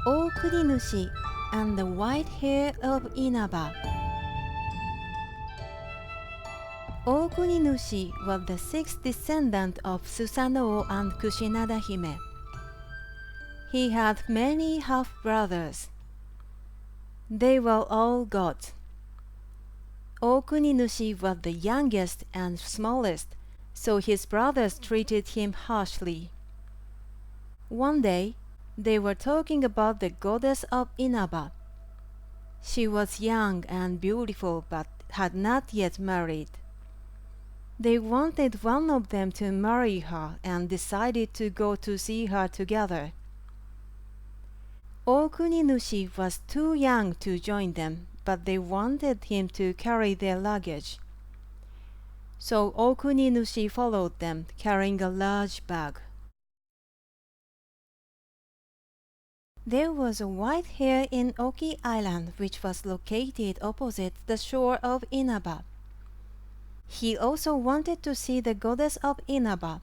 Ōkuninushi and the White Hare of Inaba. Ōkuninushi was the sixth descendant of Susanoo and Kushinada-hime. He had many half-brothers. They were all gods. Ōkuninushi was the youngest and smallest, so his brothers treated him harshly. One day, they were talking about the goddess of Inaba. She was young and beautiful but had not yet married. They wanted one of them to marry her and decided to go to see her together. Ōkuninushi was too young to join them, but they wanted him to carry their luggage. So Ōkuninushi followed them, carrying a large bag. There was a white hare in Oki Island, which was located opposite the shore of Inaba. He also wanted to see the goddess of Inaba,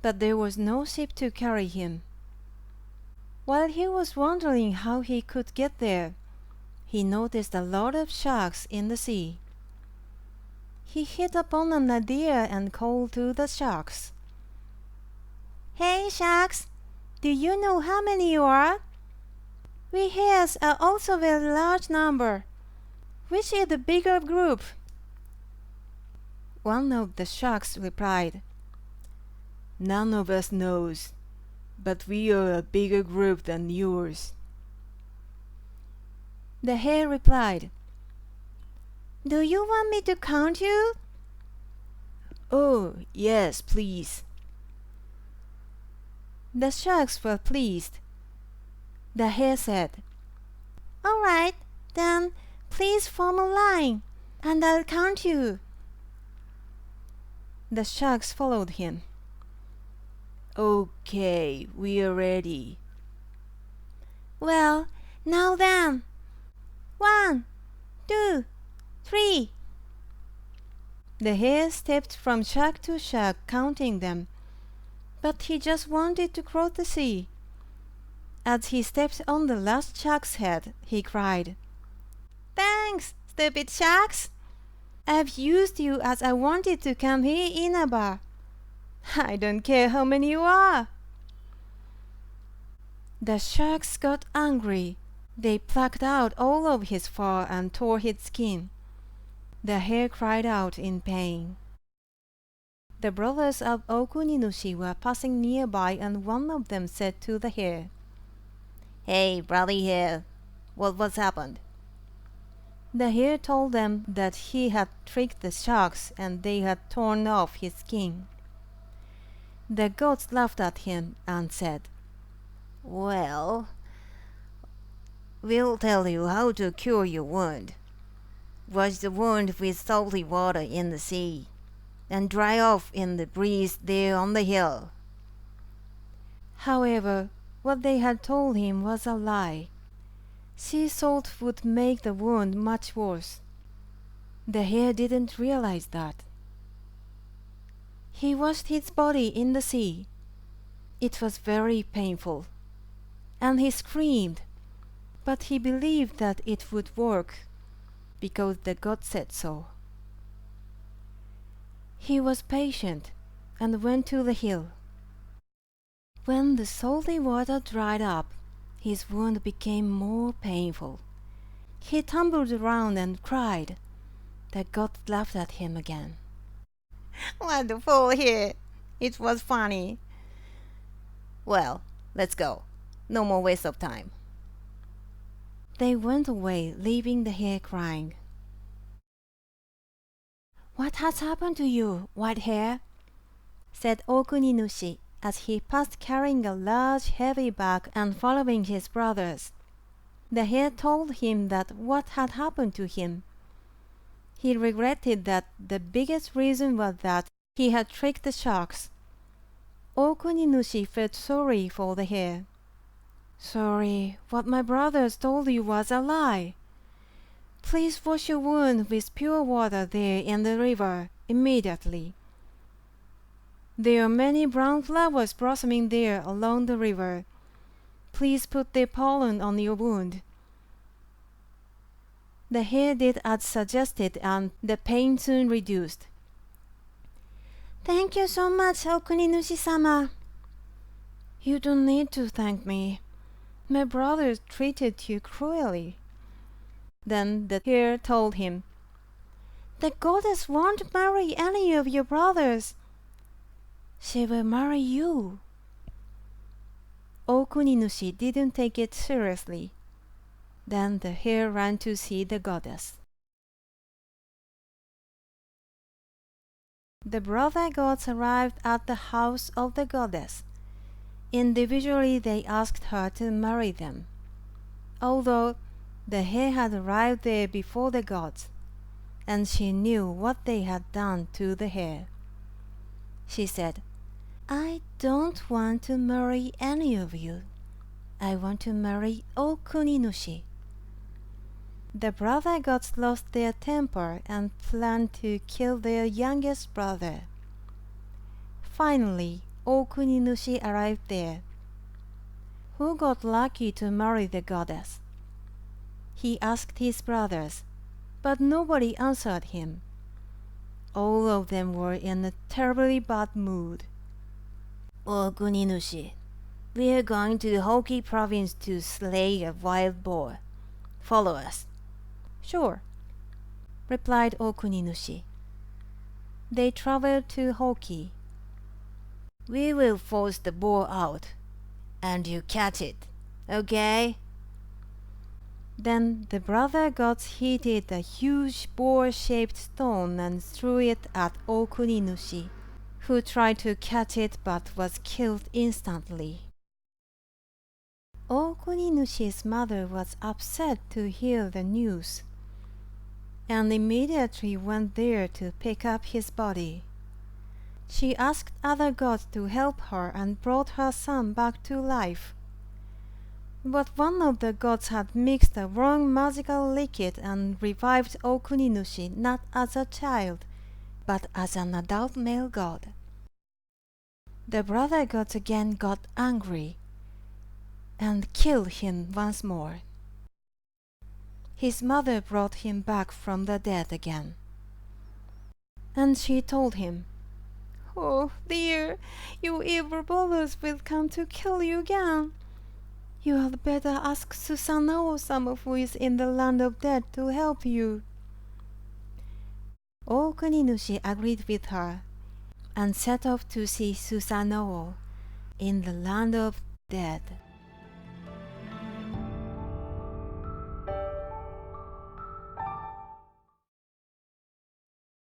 but there was no ship to carry him. While he was wondering how he could get there, he noticed a lot of sharks in the sea. He hit upon an idea and called to the sharks. "Hey sharks, do you know how many you are? We hares are also a very large number. Which is the bigger group?" One of the sharks replied, "None of us knows, but we are a bigger group than yours." The hare replied, "Do you want me to count you?" "Oh, yes, please." The sharks were pleased. The hare said, "All right, then please form a line, and I'll count you." The sharks followed him. "Okay, we are ready." "Well, now then. 1, 2, 3. The hare stepped from shark to shark, counting them, but he just wanted to cross the sea. As he stepped on the last shark's head, he cried, "Thanks, stupid sharks! I've used you as I wanted to come here in Inaba. I don't care how many you are." The sharks got angry. They plucked out all of his fur and tore his skin. The hare cried out in pain. The brothers of Ōkuninushi were passing nearby, and one of them said to the hare, "Hey, bloody hare, what's happened?" The hare told them that he had tricked the sharks and they had torn off his skin. The gods laughed at him and said, "Well, we'll tell you how to cure your wound. Wash the wound with salty water in the sea, and dry off in the breeze there on the hill." However, what they had told him was a lie. Sea salt would make the wound much worse. The hare didn't realize that. He washed his body in the sea. It was very painful, and he screamed, but he believed that it would work, because the god said so. He was patient and went to the hill. When the salty water dried up, his wound became more painful. He tumbled around and cried. The god laughed at him again. "What a fool here! It was funny. Well, let's go. No more waste of time." They went away, leaving the hare crying. "What has happened to you, white hare?" said Ōkuninushi as he passed, carrying a large heavy bag and following his brothers. The hare told him that what had happened to him. He regretted that the biggest reason was that he had tricked the sharks. Ōkuninushi felt sorry for the hare. "Sorry, what my brothers told you was a lie. Please wash your wound with pure water there in the river immediately. There are many brown flowers blossoming there along the river. Please put the pollen on your wound." The hare did as suggested, and the pain soon reduced. "Thank you so much, Ōkuninushi-sama." "You don't need to thank me. My brother treated you cruelly." Then the hare told him, "The goddess won't marry any of your brothers. She will marry you." Ōkuninushi didn't take it seriously. Then the hare ran to see the goddess. The brother gods arrived at the house of the goddess. Individually they asked her to marry them, although the hare had arrived there before the gods, and she knew what they had done to the hare. She said, "I don't want to marry any of you. I want to marry Ōkuninushi." The brother gods lost their temper and planned to kill their youngest brother. Finally, Ōkuninushi arrived there. Who got lucky to marry the goddess? He asked his brothers, but nobody answered him. All of them were in a terribly bad mood. "Ōkuninushi, we are going to Hoki province to slay a wild boar. Follow us." "Sure," replied Ōkuninushi. They traveled to Hoki. "We will force the boar out, and you catch it, okay?" Then the brother gods heated a huge boar-shaped stone and threw it at Ōkuninushi, who tried to catch it but was killed instantly. Ōkuninushi's mother was upset to hear the news, and immediately went there to pick up his body. She asked other gods to help her and brought her son back to life. But one of the gods had mixed the wrong magical liquid and revived Ōkuninushi not as a child, but as an adult male god. The brother gods again got angry and killed him once more. His mother brought him back from the dead again, and she told him, "Oh dear, your evil brothers will come to kill you again. You had better ask Susanoo-sama, who is in the land of dead, to help you." Ōkuninushi agreed with her and set off to see Susanoo in the land of dead.